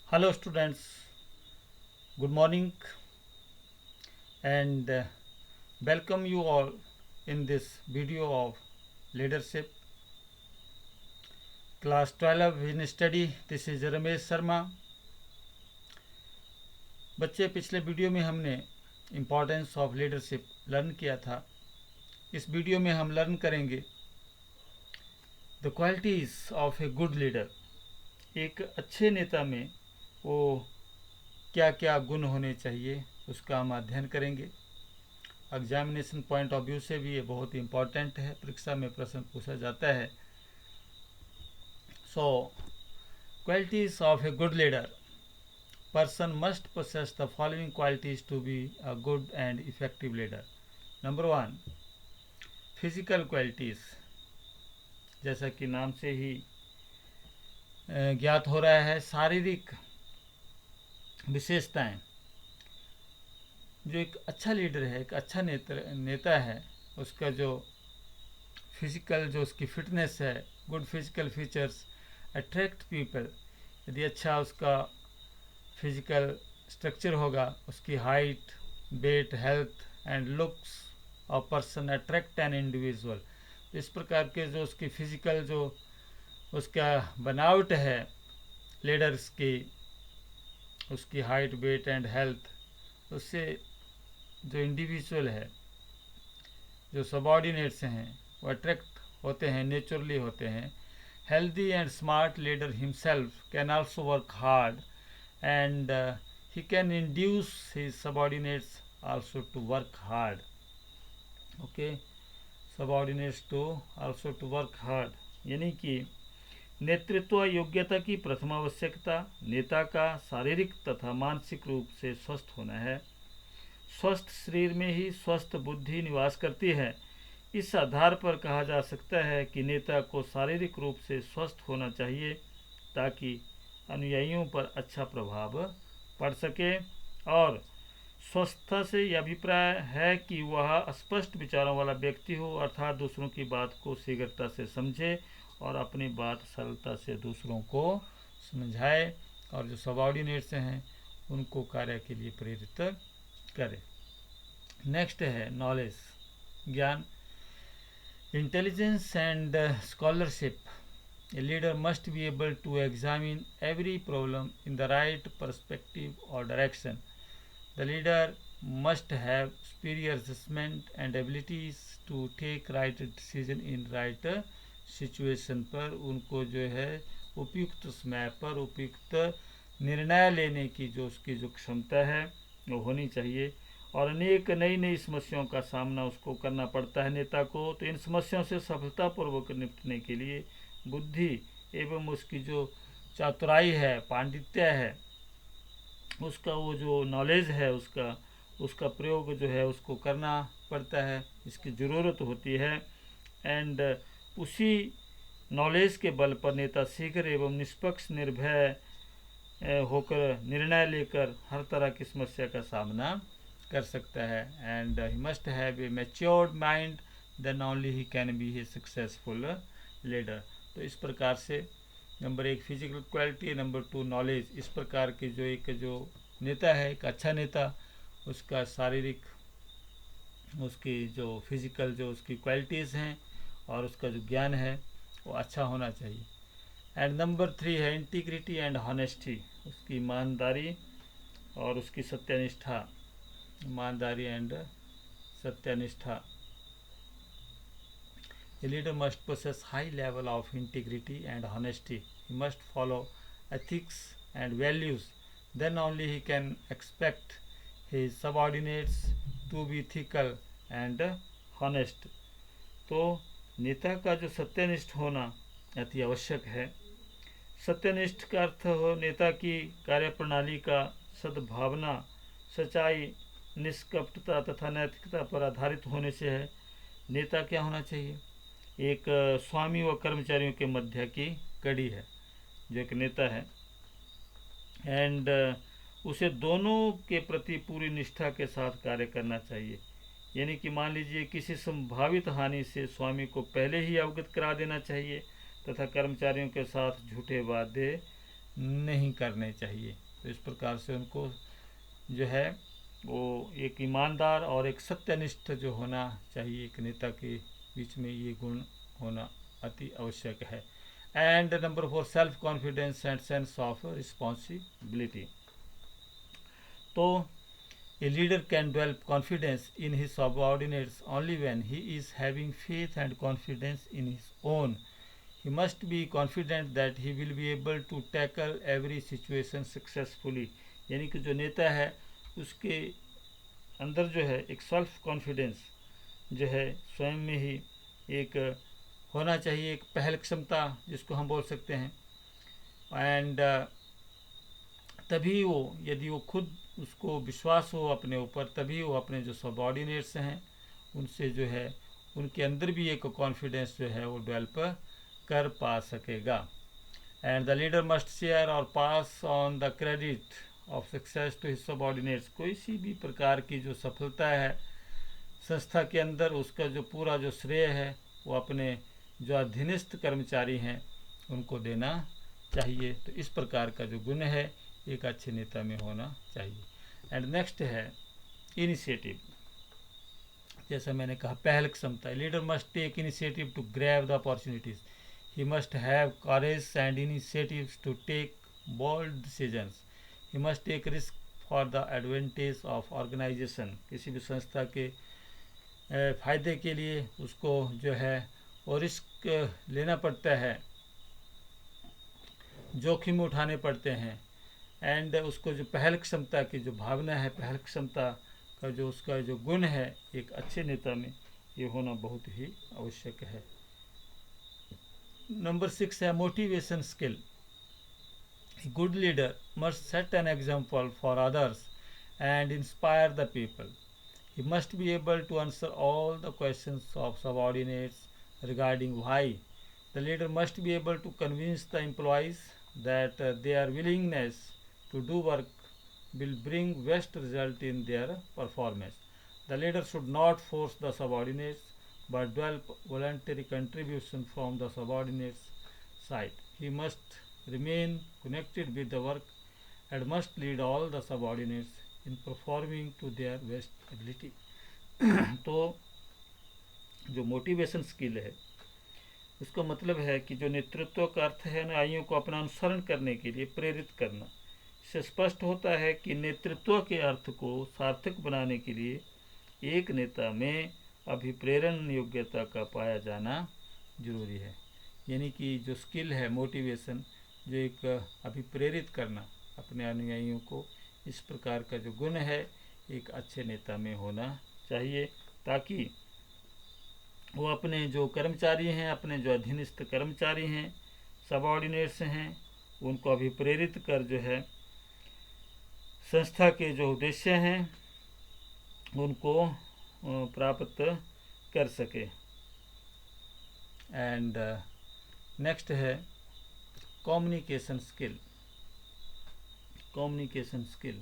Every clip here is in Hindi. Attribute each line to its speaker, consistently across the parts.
Speaker 1: Hello students, good morning and welcome you all in this video of leadership class 12 in study. This is Ramesh Sharma. बच्चे पिछले वीडियो में हमने इम्पोर्टेंस ऑफ लीडरशिप लर्न किया था. इस वीडियो में हम लर्न करेंगे the qualities of a good leader. एक अच्छे नेता में वो क्या क्या गुण होने चाहिए उसका हम अध्ययन करेंगे. एग्जामिनेशन पॉइंट ऑफ व्यू से भी ये बहुत इम्पॉर्टेंट है, परीक्षा में प्रश्न पूछा जाता है. So qualities of a good leader. Person must possess the following qualities to be a good and effective leader. Number 1, physical qualities. जैसा कि नाम से ही ज्ञात हो रहा है, शारीरिक विशेषताएं. जो एक अच्छा लीडर है, एक अच्छा नेता है, उसका जो फिजिकल, जो उसकी फिटनेस है, good physical features attract people. यदि अच्छा उसका फिजिकल स्ट्रक्चर होगा, उसकी height, weight, health and looks of person attract an individual. इस प्रकार के जो उसकी फिजिकल, जो उसका बनावट है लीडर्स की, उसकी हाइट, वेट एंड हेल्थ, उससे जो इंडिविजुअल है, जो सबॉर्डिनेट्स हैं, वो अट्रैक्ट होते हैं, नेचुरली होते हैं. Healthy and smart leader himself can also work hard and he can induce his subordinates also to work hard. Okay, subordinates to also to work hard. यानी कि नेतृत्व योग्यता की प्रथम आवश्यकता नेता का शारीरिक तथा मानसिक रूप से स्वस्थ होना है. स्वस्थ शरीर में ही स्वस्थ बुद्धि निवास करती है. इस आधार पर कहा जा सकता है कि नेता को शारीरिक रूप से स्वस्थ होना चाहिए ताकि अनुयायियों पर अच्छा प्रभाव पड़ सके. और स्वस्थता से यह अभिप्राय है कि वह स्पष्ट विचारों वाला व्यक्ति हो, अर्थात दूसरों की बात को शीघ्रता से समझे और अपनी बात सरलता से दूसरों को समझाए, और जो सबॉर्डिनेट्स हैं उनको कार्य के लिए प्रेरित करे. नेक्स्ट है नॉलेज, ज्ञान. Intelligence and scholarship. A leader must be able to examine every problem in the right perspective or direction. The leader must have superior judgment and abilities to take right decision in right situation. पर उनको जो है उपयुक्त समय पर उपयुक्त निर्णय लेने की जो उसकी जो क्षमता है वो होनी चाहिए. और अनेक नई नई समस्याओं का सामना उसको करना पड़ता है नेता को. तो इन समस्याओं से सफलतापूर्वक निपटने के लिए बुद्धि एवं उसकी जो चातुराई है, पांडित्य है, उसका वो जो नॉलेज है, उसका प्रयोग जो है उसको करना पड़ता है, इसकी ज़रूरत होती है. एंड उसी नॉलेज के बल पर नेता शीघ्र एवं निष्पक्ष निर्भय होकर निर्णय लेकर हर तरह की समस्या का सामना कर सकता है. And he must have a matured mind, then only he can be a successful leader. तो इस प्रकार से number 1 physical quality, number 2 knowledge. इस प्रकार के जो नेता है, एक अच्छा नेता, उसका शारीरिक, उसकी जो फिजिकल जो उसकी क्वालिटीज़ हैं और उसका जो ज्ञान है वो अच्छा होना चाहिए. एंड नंबर 3 है इंटीग्रिटी एंड हॉनेस्टी. उसकी ईमानदारी और उसकी सत्यनिष्ठा. ईमानदारी एंड सत्यनिष्ठा. A leader must possess high level of integrity and honesty. He must follow ethics and values. Then only he can expect his subordinates to be ethical and honest. तो नेता का जो सत्यनिष्ठ होना अति आवश्यक है. सत्यनिष्ठ का अर्थ हो नेता की कार्यप्रणाली का सद्भावना, सच्चाई, निष्कपटता तथा नैतिकता पर आधारित होने से है. नेता क्या होना चाहिए? एक स्वामी व कर्मचारियों के मध्य की कड़ी है जो एक नेता है. एंड उसे दोनों के प्रति पूरी निष्ठा के साथ कार्य करना चाहिए. यानी कि मान लीजिए किसी संभावित हानि से स्वामी को पहले ही अवगत करा देना चाहिए तथा कर्मचारियों के साथ झूठे वादे नहीं करने चाहिए। तो इस प्रकार से उनको जो है वो एक ईमानदार और एक सत्यनिष्ठ जो होना चाहिए एक नेता के बीच में, ये गुण होना अति आवश्यक है। And number 4, self confidence and sense of responsibility. तो a leader can develop confidence in his subordinates only when he is having faith and confidence in his own. He must be confident that he will be able to tackle every situation successfully. यानी कि जो नेता है उसके अंदर जो है एक सेल्फ कॉन्फिडेंस जो है स्वयं में ही एक होना चाहिए, एक पहल क्षमता जिसको हम बोल सकते हैं। एंड तभी वो, यदि वो खुद उसको विश्वास हो अपने ऊपर, तभी वो अपने जो सबऑर्डिनेट्स हैं उनसे जो है उनके अंदर भी एक कॉन्फिडेंस जो है वो डेवलप कर पा सकेगा। And the leader must share और pass on the credit of success to his subordinates. कोई सी भी प्रकार की जो सफलता है संस्था के अंदर, उसका जो पूरा जो श्रेय है वो अपने जो अधीनस्थ कर्मचारी हैं उनको देना चाहिए। तो इस प्रकार का जो गुण है एक अच्छे नेता में होना चाहिए। एंड नेक्स्ट है इनिशिएटिव। जैसा मैंने कहा पहल क्षमता, leader must take initiative to grab the opportunities. He must have courage and initiatives to take bold decisions. He must take risk for the advantage of organisation. किसी भी संस्था के फायदे के लिए उसको जो है वो रिस्क लेना पड़ता है, जोखिम उठाने पड़ते हैं। एंड उसको जो पहल क्षमता की जो भावना है, पहल क्षमता का जो उसका जो गुण है एक अच्छे नेता में, ये होना बहुत ही आवश्यक है। नंबर 6 है motivation skill. Good leader must set an example for others and inspire the people. He must be able to answer all the questions of subordinates regarding why. The leader must be able to convince the employees that their willingness to do work will bring best result in their performance. The leader should not force the subordinates but develop voluntary contribution from the subordinates' side. He must remain connected with the work and must lead all the subordinates in performing to their best ability. तो जो मोटिवेशन स्किल है उसका मतलब है कि जो नेतृत्व का अर्थ है अनुयायियों को अपना अनुसरण करने के लिए प्रेरित करना। इससे स्पष्ट होता है कि नेतृत्व के अर्थ को सार्थक बनाने के लिए एक नेता में अभिप्रेरण योग्यता का पाया जाना जरूरी है। यानी कि जो स्किल है मोटिवेशन, जो एक अभिप्रेरित करना अपने अनुयायियों को, इस प्रकार का जो गुण है एक अच्छे नेता में होना चाहिए, ताकि वो अपने जो कर्मचारी हैं, अपने जो अधीनस्थ कर्मचारी हैं, सबऑर्डिनेट्स हैं, उनको अभिप्रेरित कर जो है संस्था के जो उद्देश्य हैं उनको प्राप्त कर सके। एंड नेक्स्ट है communication skill. Communication skill,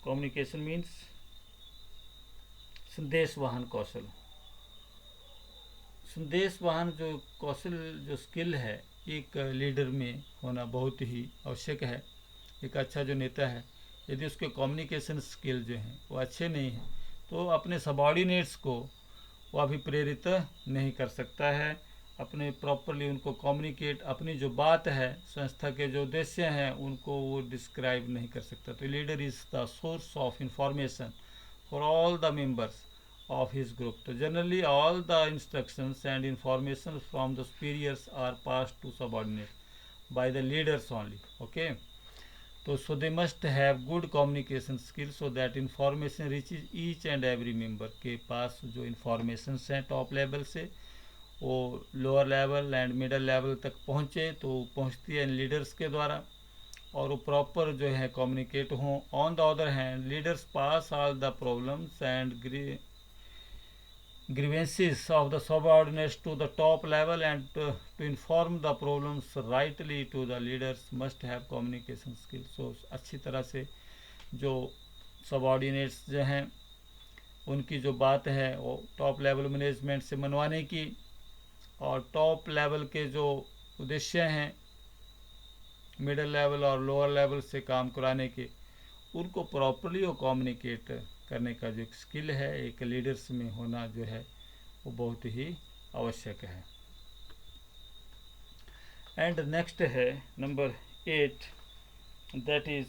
Speaker 1: communication means संदेश वाहन कौशल। संदेश वाहन जो कौशल, जो स्किल है एक लीडर में होना बहुत ही आवश्यक है। एक अच्छा जो नेता है यदि उसके कम्युनिकेशन स्किल जो हैं वो अच्छे नहीं हैं तो अपने सबऑर्डिनेट्स को वो अभिप्रेरित नहीं कर सकता है, अपने प्रॉपरली उनको कम्युनिकेट, अपनी जो बात है, संस्था के जो उद्देश्य हैं उनको वो डिस्क्राइब नहीं कर सकता। तो leader is the source of information for all the members of his group. So generally all the instructions and information from the superiors are passed to subordinates by the leaders only. Okay, so they must have good communication skills so that information reaches each and every member। के पास जो information हैं टॉप लेवल से वो lower level and middle level तक पहुँचे, तो पहुँचती है लीडर्स के द्वारा और वो प्रॉपर जो है कम्युनिकेट हों। On the other hand leaders pass all the problems and grievances of the subordinates to the top level and to inform the problems rightly to the leaders must have communication skills। so अच्छी तरह से जो सबऑर्डिनेट्स जो हैं उनकी जो बात है वो टॉप लेवल मैनेजमेंट से मनवाने की, और टॉप लेवल के जो उद्देश्य हैं मिडिल लेवल और लोअर लेवल से काम कराने के, उनको प्रॉपरली वो कम्युनिकेट करने का जो स्किल है एक लीडर्स में होना जो है वो बहुत ही आवश्यक है। एंड नेक्स्ट है number 8, that is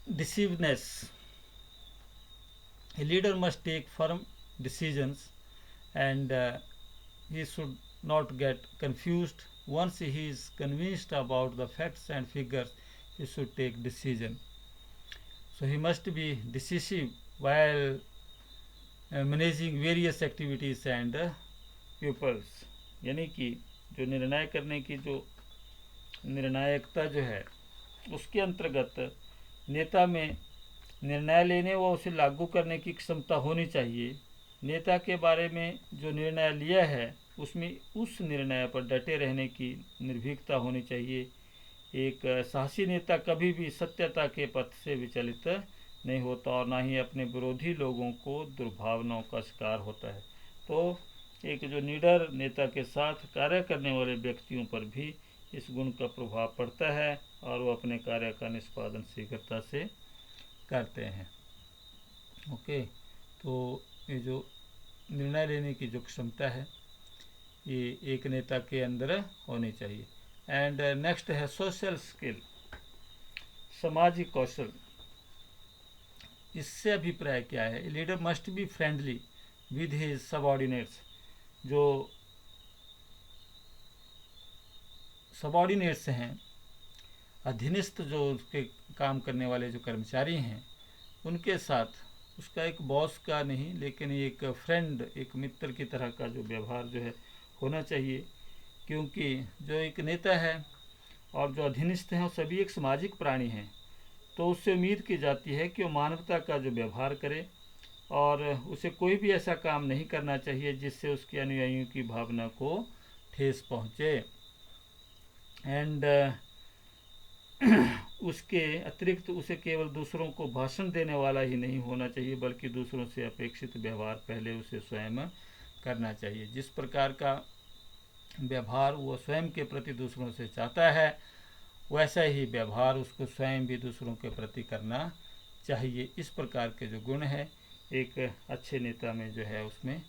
Speaker 1: decisiveness. A leader must take firm decisions, and he should not get confused. Once he is convinced about the facts and figures, he should take decision. So he must be decisive while managing various activities and pupils. यानी कि जो निर्णय करने की जो निर्णायकता जो है उसके अंतर्गत नेता में निर्णय लेने व उसे लागू करने की क्षमता होनी चाहिए। नेता के बारे में जो निर्णय लिया है उसमें उस निर्णय पर डटे रहने की निर्भीकता होनी चाहिए। एक साहसी नेता कभी भी सत्यता के पथ से विचलित नहीं होता और ना ही अपने विरोधी लोगों को दुर्भावनाओं का शिकार होता है। तो एक जो लीडर नेता के साथ कार्य करने वाले व्यक्तियों पर भी इस गुण का प्रभाव पड़ता है और वो अपने कार्य का निष्पादन शीघ्रता से करते हैं। ओके, तो ये जो निर्णय लेने की जो क्षमता है ये एक नेता के अंदर होनी चाहिए। एंड नेक्स्ट है सोशल स्किल, सामाजिक कौशल। इससे अभिप्राय क्या है? Leader must be friendly with his subordinates. जो सबऑर्डिनेट्स हैं, अधीनस्थ जो उसके काम करने वाले जो कर्मचारी हैं, उनके साथ उसका एक बॉस का नहीं लेकिन एक फ्रेंड, एक मित्र की तरह का जो व्यवहार जो है होना चाहिए। क्योंकि जो एक नेता है और जो अधीनस्थ हैं वो सभी एक सामाजिक प्राणी हैं, तो उससे उम्मीद की जाती है कि वो मानवता का जो व्यवहार करे और उसे कोई भी ऐसा काम नहीं करना चाहिए जिससे उसके अनुयायियों की भावना को ठेस पहुँचे। एंड उसके अतिरिक्त उसे केवल दूसरों को भाषण देने वाला ही नहीं होना चाहिए बल्कि दूसरों से अपेक्षित व्यवहार पहले उसे स्वयं करना चाहिए। जिस प्रकार का व्यवहार वो स्वयं के प्रति दूसरों से चाहता है वैसा ही व्यवहार उसको स्वयं भी दूसरों के प्रति करना चाहिए। इस प्रकार के जो गुण हैं एक अच्छे नेता में जो है उसमें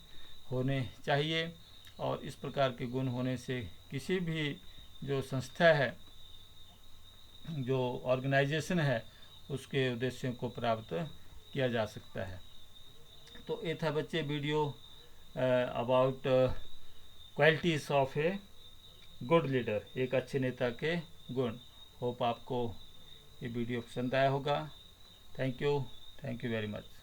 Speaker 1: होने चाहिए और इस प्रकार के गुण होने से किसी भी जो संस्था है, जो ऑर्गेनाइजेशन है, उसके उद्देश्यों को प्राप्त किया जा सकता है। तो ये था बच्चे video about qualities of a good leader, एक अच्छे नेता के गुण। होप आपको ये वीडियो पसंद आया होगा। Thank you very much.